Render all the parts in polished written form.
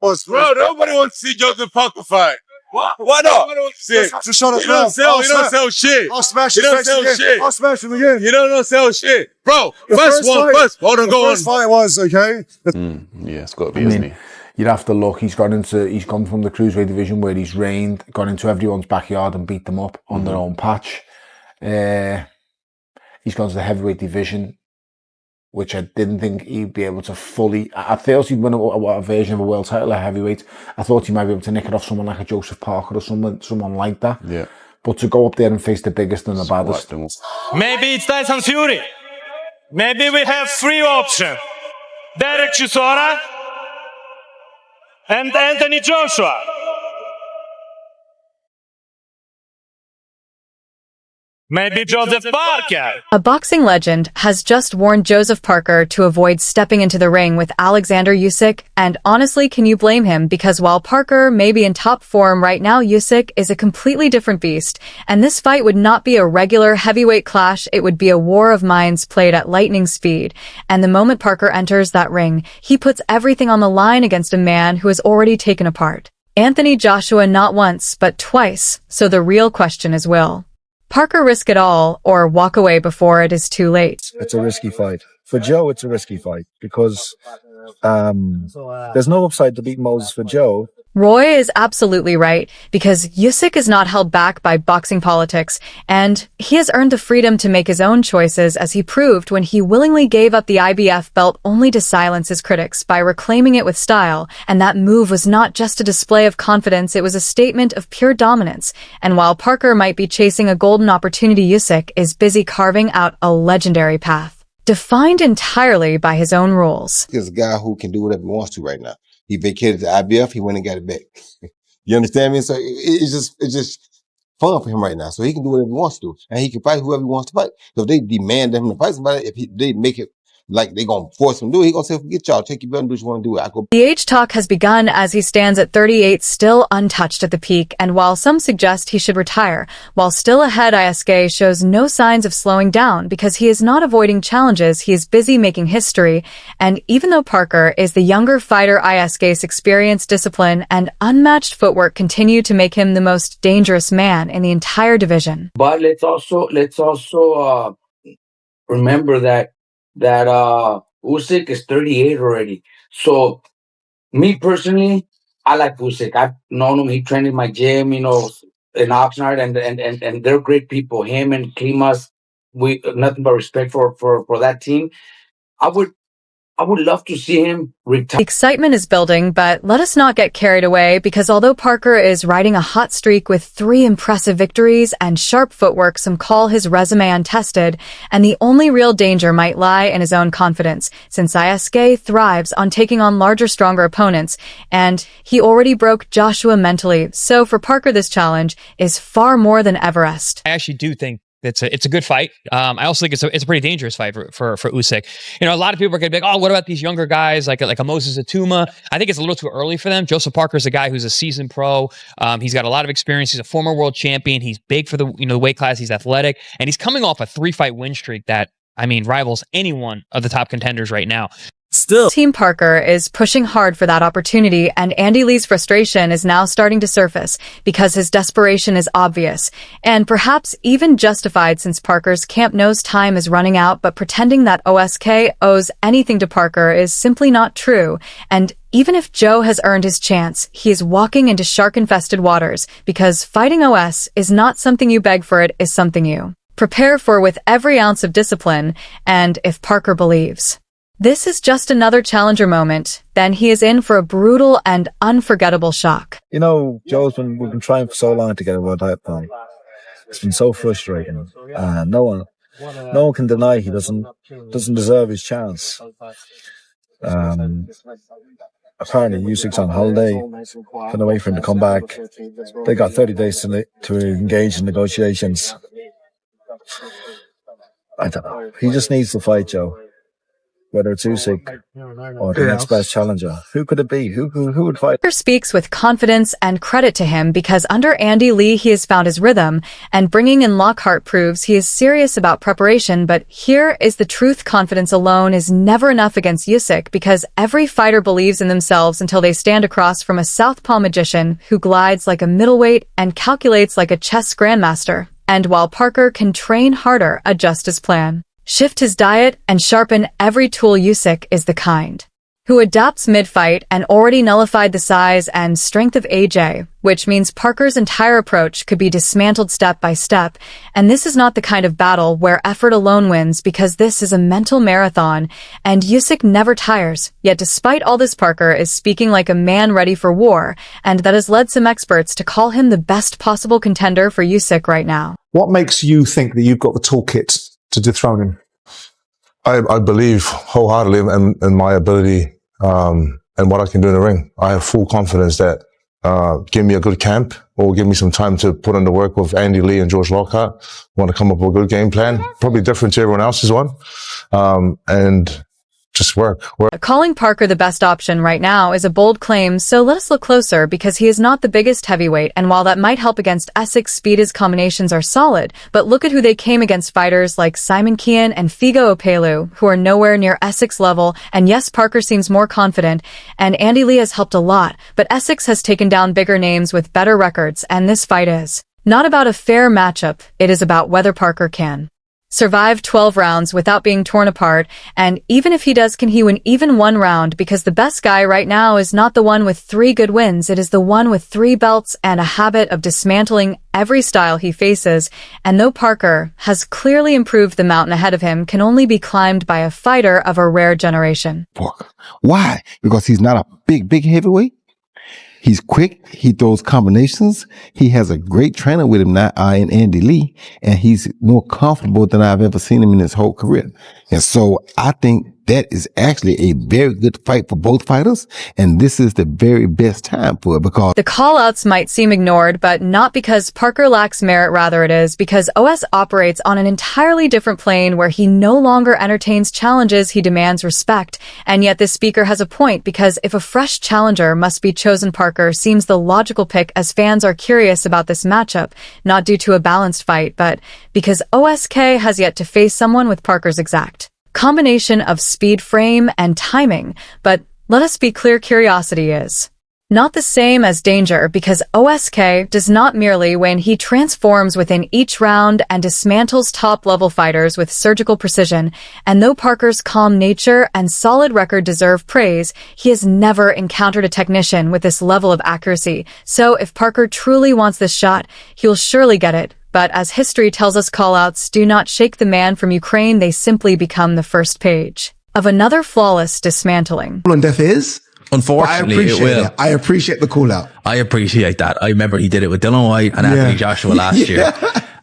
Bro, nobody wants to see Joseph Parker fight. What? Why not? Nobody wants to see it. Just shut us You don't sell shit. I'll smash You don't sell shit. I'll smash him again. You don't sell shit. Bro, First fight was, okay? Yeah, it's got to be, isn't he? You'd have to look. He's gone from the cruiserweight division where he's reigned, gone into everyone's backyard and beat them up on their own patch. He's gone to the heavyweight division, which I didn't think he'd be able to fully. I thought he'd win a version of a world title at heavyweight. I thought he might be able to nick it off someone like a Joseph Parker or someone like that. Yeah. But to go up there and face the biggest and the baddest. Maybe it's Tyson Fury. Maybe we have three options. Derek Chisora and Anthony Joshua. Maybe Joseph Parker. A boxing legend has just warned Joseph Parker to avoid stepping into the ring with Alexander Usyk, and honestly, can you blame him? Because while Parker may be in top form right now, Usyk is a completely different beast, and this fight would not be a regular heavyweight clash, it would be a war of minds played at lightning speed. And the moment Parker enters that ring, he puts everything on the line against a man who is already taken apart. Anthony Joshua not once, but twice, so the real question is will Parker risk it all or walk away before it is too late? It's a risky fight. For Joe, it's a risky fight because there's no upside to beat Moses for Joe. Roy is absolutely right, because Usyk is not held back by boxing politics, and he has earned the freedom to make his own choices, as he proved when he willingly gave up the IBF belt only to silence his critics by reclaiming it with style. And that move was not just a display of confidence, it was a statement of pure dominance. And while Parker might be chasing a golden opportunity, Usyk is busy carving out a legendary path, defined entirely by his own rules. He's a guy who can do whatever he wants to right now. He vacated the IBF, he went and got it back. You understand me? So it's just fun for him right now. So he can do whatever he wants to do. And he can fight whoever he wants to fight. So if they demand him to fight somebody, they make it like they gonna force him to do it, he gonna say, forget y'all, take your belt and do what you want to do. The age talk has begun as he stands at 38, still untouched at the peak, and while some suggest he should retire, while still ahead, Usyk shows no signs of slowing down because he is not avoiding challenges, he is busy making history. And even though Parker is the younger fighter, Usyk's experience, discipline, and unmatched footwork continue to make him the most dangerous man in the entire division. But let's also remember that Usyk is 38 already. So me personally, I like Usyk. I've known him. He trained in my gym, in Oxnard, and they're great people. Him and Klimas, we nothing but respect for that team. I would love to see him retire. The excitement is building, but let us not get carried away, because although Parker is riding a hot streak with 3 impressive victories and sharp footwork, some call his resume untested, and the only real danger might lie in his own confidence, since Usyk thrives on taking on larger, stronger opponents, and he already broke Joshua mentally. So for Parker, this challenge is far more than Everest. I actually do think it's a good fight. I also think it's a pretty dangerous fight for Usyk. A lot of people are going to be like, oh, what about these younger guys like a Moses Atuma? I think it's a little too early for them. Joseph Parker is a guy who's a seasoned pro. He's got a lot of experience. He's a former world champion. He's big for the weight class. He's athletic, and he's coming off a 3-fight win streak that rivals any one of the top contenders right now. Still, Team Parker is pushing hard for that opportunity, and Andy Lee's frustration is now starting to surface because his desperation is obvious and perhaps even justified, since Parker's camp knows time is running out, but pretending that Usyk owes anything to Parker is simply not true. And even if Joe has earned his chance, he is walking into shark-infested waters, because fighting Usyk is not something you beg for, it is something you prepare for with every ounce of discipline. And if Parker believes this is just another challenger moment, then he is in for a brutal and unforgettable shock. We've been trying for so long to get a world title. It's been so frustrating. No one can deny he doesn't deserve his chance. Apparently Usyk's on holiday, couldn't wait for him to come back. They got 30 days to engage in negotiations. I don't know. He just needs to fight, Joe. whether it's Usyk or the next best challenger. Who could it be? Who would fight? Parker speaks with confidence and credit to him because under Andy Lee he has found his rhythm, and bringing in Lockhart proves he is serious about preparation. But here is the truth: confidence alone is never enough against Usyk, because every fighter believes in themselves until they stand across from a southpaw magician who glides like a middleweight and calculates like a chess grandmaster. And while Parker can train harder, adjust his plan, shift his diet, and sharpen every tool, Usyk is the kind who adapts mid-fight and already nullified the size and strength of AJ, which means Parker's entire approach could be dismantled step by step. And this is not the kind of battle where effort alone wins, because this is a mental marathon, and Usyk never tires. Yet despite all this, Parker is speaking like a man ready for war, and that has led some experts to call him the best possible contender for Usyk right now. What makes you think that you've got the toolkit to dethrone him? I believe wholeheartedly in my ability and what I can do in the ring. I have full confidence that give me a good camp or give me some time to put in the work with Andy Lee and George Lockhart. Want to come up with a good game plan, probably different to everyone else's one, and just work. Calling Parker the best option right now is a bold claim, so let us look closer, because he is not the biggest heavyweight, and while that might help against Essex speed, his combinations are solid. But look at who they came against: fighters like Simon Kean and Figo Opelu, who are nowhere near Essex level. And yes, Parker seems more confident, and Andy Lee has helped a lot, but Essex has taken down bigger names with better records, and this fight is not about a fair matchup. It is about whether Parker can survive 12 rounds without being torn apart, and even if he does, can he win even one round? Because the best guy right now is not the one with 3 good wins, it is the one with 3 belts and a habit of dismantling every style he faces. And though Parker has clearly improved, the mountain ahead of him can only be climbed by a fighter of a rare generation. Parker. Why? Because he's not a big heavyweight. He's quick. He throws combinations. He has a great trainer with him now, in Andy Lee, and he's more comfortable than I've ever seen him in his whole career. And so I think that is actually a very good fight for both fighters, and this is the very best time for it, because the call-outs might seem ignored, but not because Parker lacks merit. Rather, it is because OS operates on an entirely different plane where he no longer entertains challenges, he demands respect. And yet this speaker has a point, because if a fresh challenger must be chosen, Parker seems the logical pick, as fans are curious about this matchup, not due to a balanced fight, but because OSK has yet to face someone with Parker's exact combination of speed, frame, and timing. But let us be clear, curiosity is not the same as danger, because OSK does not merely win, he transforms within each round and dismantles top-level fighters with surgical precision. And though Parker's calm nature and solid record deserve praise, he has never encountered a technician with this level of accuracy. So if Parker truly wants this shot, he will surely get it. But as history tells us, callouts do not shake the man from Ukraine, they simply become the first page of another flawless dismantling. On deaf ears? Unfortunately, it will. I appreciate the call out. I appreciate that. I remember he did it with Dylan White and Anthony Joshua last year.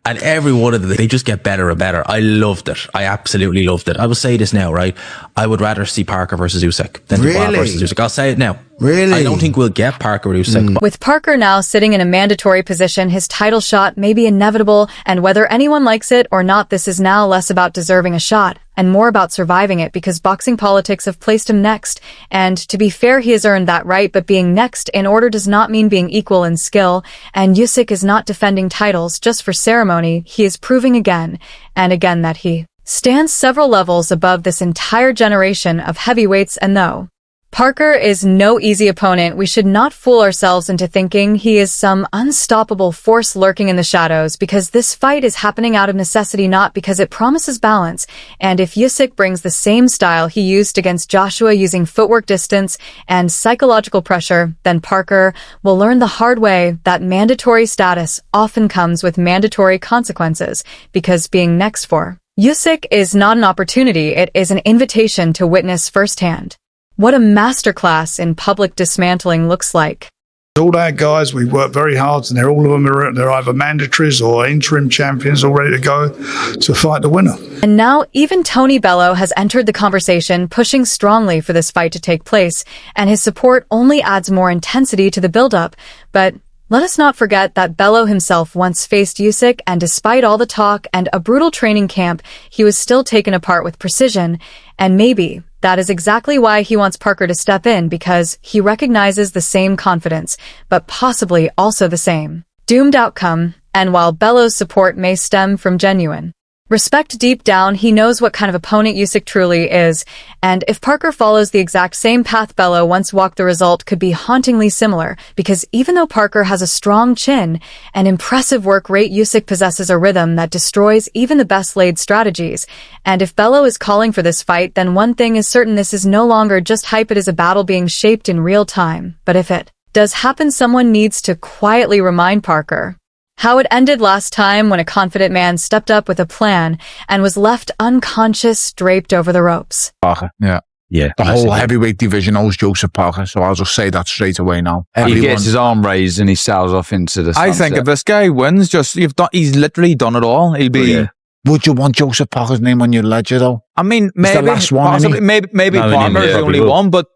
And every one of them, they just get better and better. I loved it. I absolutely loved it. I will say this now, right? I would rather see Parker versus Usyk than Dubois versus Usyk. I'll say it now. Really? I don't think we'll get Parker with Usyk. With Parker now sitting in a mandatory position, his title shot may be inevitable, and whether anyone likes it or not, this is now less about deserving a shot and more about surviving it, because boxing politics have placed him next. And to be fair, he has earned that right, but being next in order does not mean being equal in skill. And Usyk is not defending titles just for ceremony. He is proving again and again that he stands several levels above this entire generation of heavyweights. And though Parker is no easy opponent, we should not fool ourselves into thinking he is some unstoppable force lurking in the shadows, because this fight is happening out of necessity, not because it promises balance. And if Usyk brings the same style he used against Joshua, using footwork, distance, and psychological pressure, then Parker will learn the hard way that mandatory status often comes with mandatory consequences, because being next for Usyk is not an opportunity, it is an invitation to witness firsthand what a masterclass in public dismantling looks like. All our guys, we work very hard, and all of them they're either mandatories or interim champions, all ready to go to fight the winner. And now even Tony Bello has entered the conversation, pushing strongly for this fight to take place, and his support only adds more intensity to the build-up. But let us not forget that Bello himself once faced Usyk, and despite all the talk and a brutal training camp, he was still taken apart with precision. And maybe That is exactly why he wants Parker to step in, because he recognizes the same confidence, but possibly also the same doomed outcome, and while Bello's support may stem from genuine respect deep down, he knows what kind of opponent Usyk truly is, and if Parker follows the exact same path Bello once walked, the result could be hauntingly similar, because even though Parker has a strong chin and impressive work rate, Usyk possesses a rhythm that destroys even the best-laid strategies. And if Bello is calling for this fight, then one thing is certain: this is no longer just hype, it is a battle being shaped in real time. But if it does happen, someone needs to quietly remind Parker how it ended last time, when a confident man stepped up with a plan and was left unconscious, draped over the ropes. Parker. Yeah. The whole heavyweight division owes Joseph Parker, so I'll just say that straight away now. He gets his arm raised and he sails off into the sunset. I think if this guy wins, he's literally done it all. He'll be... Would you want Joseph Parker's name on your ledger, though? I mean, He's maybe, the last one, possibly, maybe Palmer is the only one, but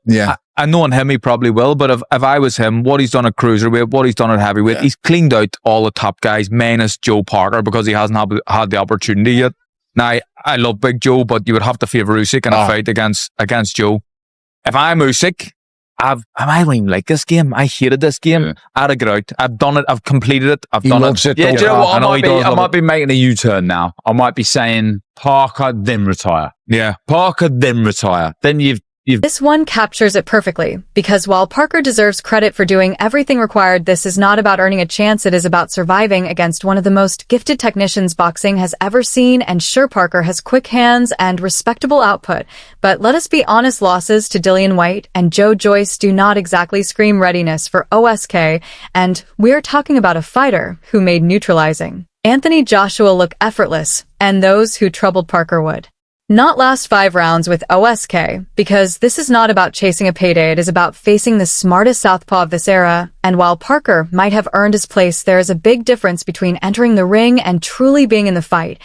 I knowing him, he probably will. But if I was him, what he's done at cruiserweight, what he's done at heavyweight, he's cleaned out all the top guys, minus Joe Parker, because he hasn't had the opportunity yet. Now, I love Big Joe, but you would have to favour Usyk in a fight against Joe. If I'm Usyk, I don't even like this game. I hated this game. I had to get out. I've done it. I've completed it. I've done it. Yeah, do you know what? I might be making a U-turn now. I might be saying Parker, then retire. Yeah. Parker, then retire. Then you've This one captures it perfectly, because while Parker deserves credit for doing everything required, this is not about earning a chance, it is about surviving against one of the most gifted technicians boxing has ever seen. And sure, Parker has quick hands and respectable output, but let us be honest, losses to Dillian Whyte and Joe Joyce do not exactly scream readiness for OSK, and we're talking about a fighter who made neutralizing Anthony Joshua look effortless, and those who troubled Parker would not last 5 rounds with OSK, because this is not about chasing a payday, it is about facing the smartest southpaw of this era. And while Parker might have earned his place, there is a big difference between entering the ring and truly being in the fight.